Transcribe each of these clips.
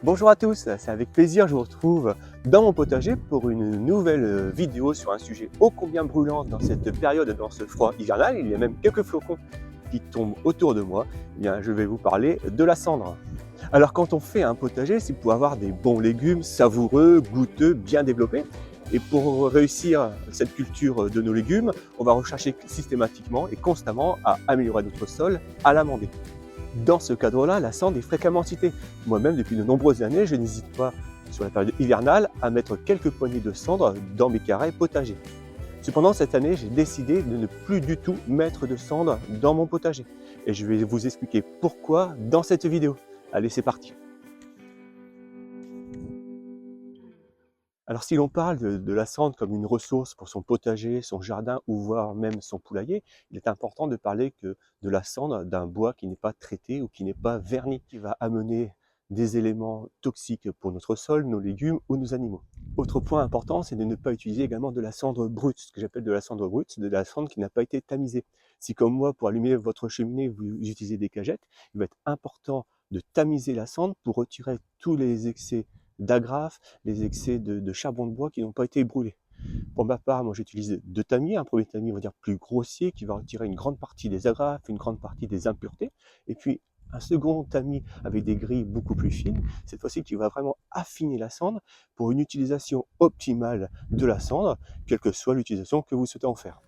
Bonjour à tous, c'est avec plaisir que je vous retrouve dans mon potager pour une nouvelle vidéo sur un sujet ô combien brûlant dans cette période, dans ce froid hivernal. Il y a même quelques flocons qui tombent autour de moi. Eh bien, je vais vous parler de la cendre. Alors quand on fait un potager, c'est pour avoir des bons légumes savoureux, goûteux, bien développés. Et pour réussir cette culture de nos légumes, on va rechercher systématiquement et constamment à améliorer notre sol, à l'amender. Dans ce cadre-là, la cendre est fréquemment citée. Moi-même, depuis de nombreuses années, je n'hésite pas, sur la période hivernale, à mettre quelques poignées de cendre dans mes carrés potagers. Cependant, cette année, j'ai décidé de ne plus du tout mettre de cendre dans mon potager. Et je vais vous expliquer pourquoi dans cette vidéo. Allez, c'est parti. Alors si l'on parle de la cendre comme une ressource pour son potager, son jardin ou voire même son poulailler, il est important de parler que de la cendre d'un bois qui n'est pas traité ou qui n'est pas verni, qui va amener des éléments toxiques pour notre sol, nos légumes ou nos animaux. Autre point important, c'est de ne pas utiliser également de la cendre brute. Ce que j'appelle de la cendre brute, c'est de la cendre qui n'a pas été tamisée. Si comme moi, pour allumer votre cheminée, vous utilisez des cagettes, il va être important de tamiser la cendre pour retirer tous les excès d'agrafe, les excès de charbon de bois qui n'ont pas été brûlés. Pour ma part, moi j'utilise deux tamis. Un premier tamis, on va dire plus grossier, qui va retirer une grande partie des agrafes, une grande partie des impuretés. Et puis un second tamis avec des grilles beaucoup plus fines, cette fois-ci qui va vraiment affiner la cendre pour une utilisation optimale de la cendre, quelle que soit l'utilisation que vous souhaitez en faire.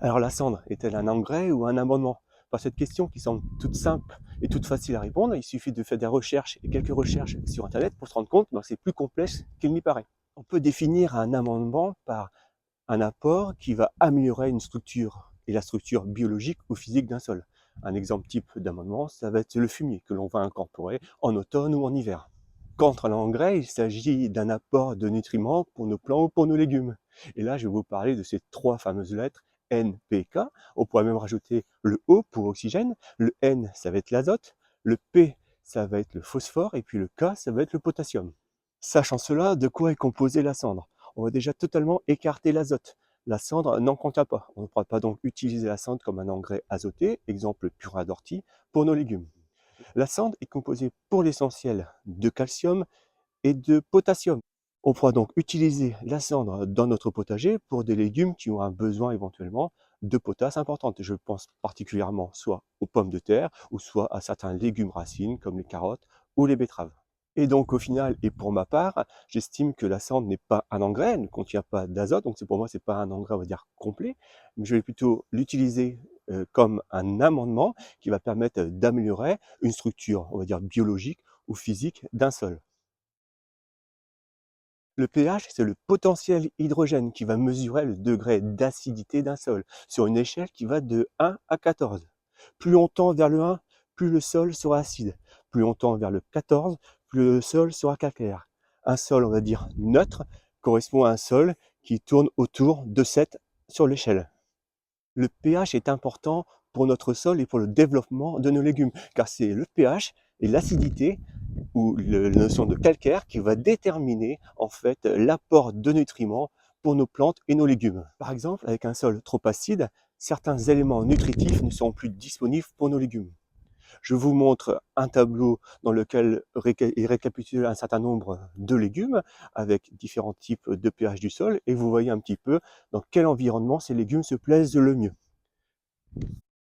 Alors la cendre est-elle un engrais ou un amendement? Par cette question qui semble toute simple et toute facile à répondre, il suffit de faire des recherches et quelques recherches sur internet pour se rendre compte que c'est plus complexe qu'il n'y paraît. On peut définir un amendement par un apport qui va améliorer une structure et la structure biologique ou physique d'un sol. Un exemple type d'amendement, ça va être le fumier que l'on va incorporer en automne ou en hiver. Contre l'engrais, il s'agit d'un apport de nutriments pour nos plants ou pour nos légumes. Et là, je vais vous parler de ces trois fameuses lettres N, P, K. On pourrait même rajouter le O pour oxygène. Le N, ça va être l'azote. Le P, ça va être le phosphore. Et puis le K, ça va être le potassium. Sachant cela, de quoi est composée la cendre? On va déjà totalement écarter l'azote. La cendre n'en contient pas. On ne pourra pas donc utiliser la cendre comme un engrais azoté, exemple purin d'ortie, pour nos légumes. La cendre est composée pour l'essentiel de calcium et de potassium. On pourra donc utiliser la cendre dans notre potager pour des légumes qui ont un besoin éventuellement de potasse importante. Je pense particulièrement soit aux pommes de terre ou soit à certains légumes racines comme les carottes ou les betteraves. Et donc au final, et pour ma part, j'estime que la cendre n'est pas un engrais, elle ne contient pas d'azote, donc c'est pour moi c'est pas un engrais on va dire complet, mais je vais plutôt l'utiliser comme un amendement qui va permettre d'améliorer une structure on va dire biologique ou physique d'un sol. Le pH, c'est le potentiel hydrogène qui va mesurer le degré d'acidité d'un sol sur une échelle qui va de 1 à 14. Plus on tend vers le 1, plus le sol sera acide. Plus on tend vers le 14, plus le sol sera calcaire. Un sol, on va dire neutre, correspond à un sol qui tourne autour de 7 sur l'échelle. Le pH est important pour notre sol et pour le développement de nos légumes, car c'est le pH et l'acidité ou la notion de calcaire qui va déterminer en fait l'apport de nutriments pour nos plantes et nos légumes. Par exemple, avec un sol trop acide, certains éléments nutritifs ne seront plus disponibles pour nos légumes. Je vous montre un tableau dans lequel il récapitule un certain nombre de légumes avec différents types de pH du sol et vous voyez un petit peu dans quel environnement ces légumes se plaisent le mieux.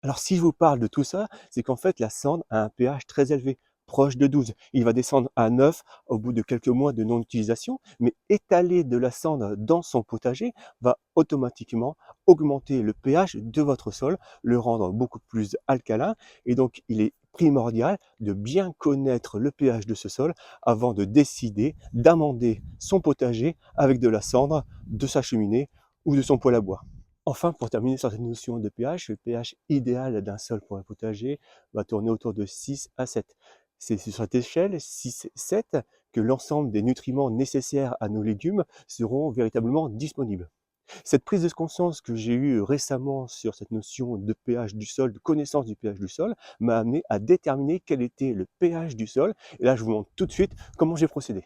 Alors si je vous parle de tout ça, c'est qu'en fait la cendre a un pH très élevé, proche de 12. Il va descendre à 9 au bout de quelques mois de non-utilisation, mais étaler de la cendre dans son potager va automatiquement augmenter le pH de votre sol, le rendre beaucoup plus alcalin, et donc il est primordial de bien connaître le pH de ce sol avant de décider d'amender son potager avec de la cendre de sa cheminée ou de son poêle à bois. Enfin, pour terminer sur cette notion de pH, le pH idéal d'un sol pour un potager va tourner autour de 6 à 7. C'est sur cette échelle 6-7 que l'ensemble des nutriments nécessaires à nos légumes seront véritablement disponibles. Cette prise de conscience que j'ai eue récemment sur cette notion de pH du sol, de connaissance du pH du sol, m'a amené à déterminer quel était le pH du sol. Et là, je vous montre tout de suite comment j'ai procédé.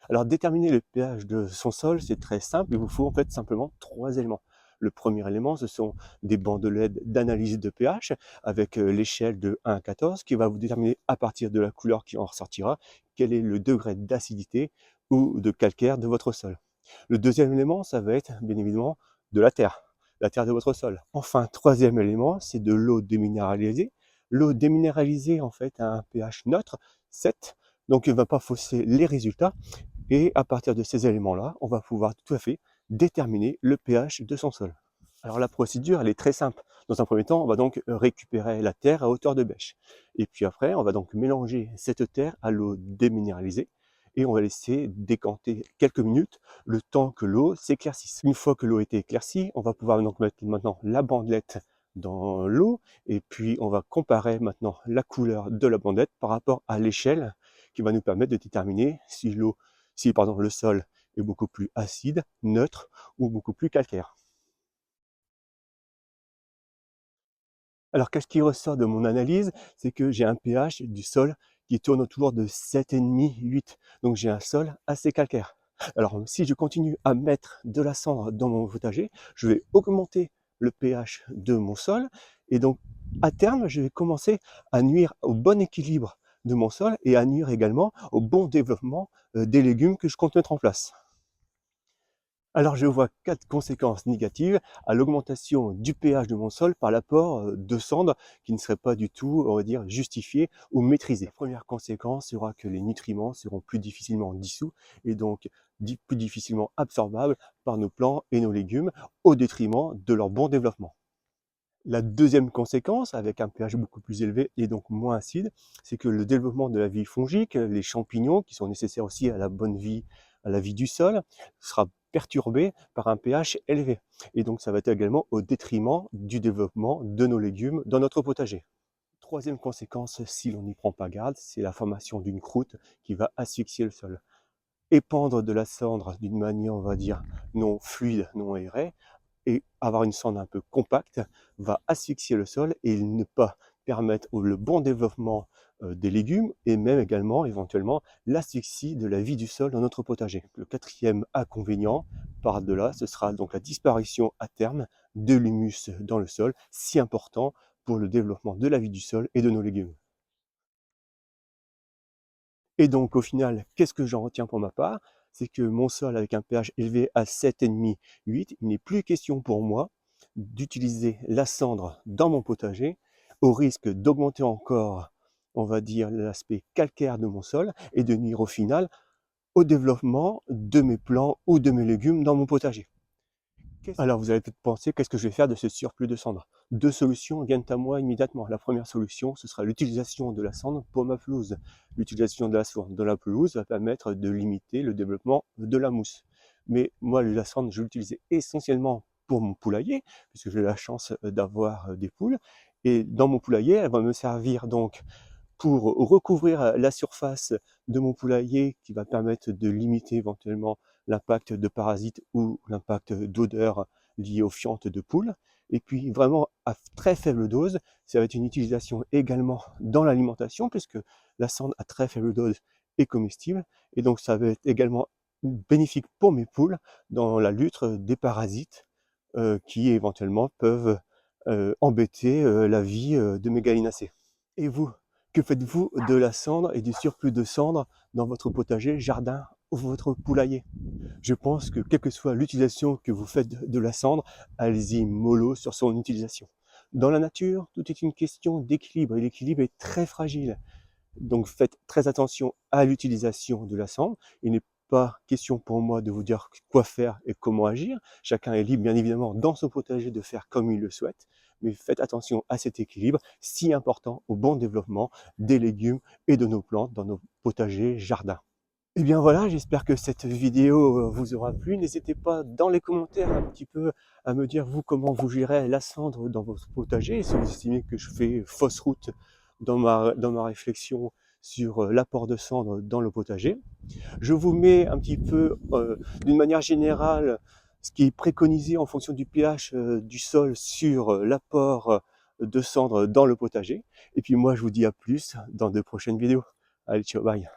Alors déterminer le pH de son sol, c'est très simple, il vous faut en fait simplement 3 éléments. Le premier élément, ce sont des bandelettes d'analyse de pH avec l'échelle de 1 à 14 qui va vous déterminer à partir de la couleur qui en ressortira quel est le degré d'acidité ou de calcaire de votre sol. Le deuxième élément, ça va être bien évidemment de la terre de votre sol. Enfin, troisième élément, c'est de l'eau déminéralisée. L'eau déminéralisée en fait a un pH neutre, 7, donc il ne va pas fausser les résultats. Et à partir de ces éléments-là, on va pouvoir tout à fait déterminer le pH de son sol. Alors la procédure, elle est très simple. Dans un premier temps, on va donc récupérer la terre à hauteur de bêche. Et puis après, on va donc mélanger cette terre à l'eau déminéralisée et on va laisser décanter quelques minutes le temps que l'eau s'éclaircisse. Une fois que l'eau est éclaircie, on va pouvoir donc mettre maintenant la bandelette dans l'eau et puis on va comparer maintenant la couleur de la bandelette par rapport à l'échelle qui va nous permettre de déterminer si le sol est beaucoup plus acide, neutre ou beaucoup plus calcaire. Alors qu'est-ce qui ressort de mon analyse? C'est que j'ai un pH du sol qui tourne autour de 7,5, 8. Donc j'ai un sol assez calcaire. Alors si je continue à mettre de la cendre dans mon potager, je vais augmenter le pH de mon sol et donc à terme, je vais commencer à nuire au bon équilibre de mon sol et à nuire également au bon développement des légumes que je compte mettre en place. Alors je vois 4 conséquences négatives à l'augmentation du pH de mon sol par l'apport de cendres qui ne serait pas du tout, on va dire, justifié ou maîtrisé. La première conséquence sera que les nutriments seront plus difficilement dissous et donc plus difficilement absorbables par nos plants et nos légumes au détriment de leur bon développement. La deuxième conséquence, avec un pH beaucoup plus élevé et donc moins acide, c'est que le développement de la vie fongique, les champignons qui sont nécessaires aussi à la bonne vie, à la vie du sol, sera perturbé par un pH élevé. Et donc ça va être également au détriment du développement de nos légumes dans notre potager. Troisième conséquence, si l'on n'y prend pas garde, c'est la formation d'une croûte qui va asphyxier le sol. Épandre de la cendre d'une manière, on va dire, non fluide, non aérée, et avoir une cendre un peu compacte va asphyxier le sol et ne pas permettre le bon développement des légumes et même également éventuellement l'asphyxie de la vie du sol dans notre potager. Le quatrième inconvénient par-delà, ce sera donc la disparition à terme de l'humus dans le sol, si important pour le développement de la vie du sol et de nos légumes. Et donc au final, qu'est-ce que j'en retiens pour ma part? C'est que mon sol avec un pH élevé à 7,5, 8, il n'est plus question pour moi d'utiliser la cendre dans mon potager au risque d'augmenter encore, on va dire, l'aspect calcaire de mon sol et de nuire au final au développement de mes plants ou de mes légumes dans mon potager. Alors vous allez peut-être penser, qu'est-ce que je vais faire de ce surplus de cendre? Deux solutions viennent à moi immédiatement. La première solution, ce sera l'utilisation de la cendre pour ma pelouse. L'utilisation de la cendre dans la pelouse va permettre de limiter le développement de la mousse. Mais moi, la cendre, je l'utilisais essentiellement pour mon poulailler, puisque j'ai la chance d'avoir des poules. Et dans mon poulailler, elle va me servir donc pour recouvrir la surface de mon poulailler qui va permettre de limiter éventuellement l'impact de parasites ou l'impact d'odeurs liées aux fientes de poules. Et puis vraiment à très faible dose, ça va être une utilisation également dans l'alimentation puisque la cendre à très faible dose est comestible et donc ça va être également bénéfique pour mes poules dans la lutte des parasites qui éventuellement peuvent embêter la vie de mes gallinacés. Et vous, que faites-vous de la cendre et du surplus de cendre dans votre potager, jardin ou votre poulailler? Je pense que quelle que soit l'utilisation que vous faites de la cendre, allez-y mollo sur son utilisation. Dans la nature, tout est une question d'équilibre et l'équilibre est très fragile. Donc faites très attention à l'utilisation de la cendre. Il n'est pas question pour moi de vous dire quoi faire et comment agir. Chacun est libre, bien évidemment, dans son potager de faire comme il le souhaite. Mais faites attention à cet équilibre si important au bon développement des légumes et de nos plantes dans nos potagers, jardins. Et bien voilà, j'espère que cette vidéo vous aura plu. N'hésitez pas dans les commentaires un petit peu à me dire vous comment vous gérez la cendre dans votre potager, si vous estimez que je fais fausse route dans ma réflexion sur l'apport de cendre dans le potager. Je vous mets un petit peu d'une manière générale ce qui est préconisé en fonction du pH du sol sur l'apport de cendre dans le potager. Et puis moi je vous dis à plus dans de prochaines vidéos. Allez, ciao, bye.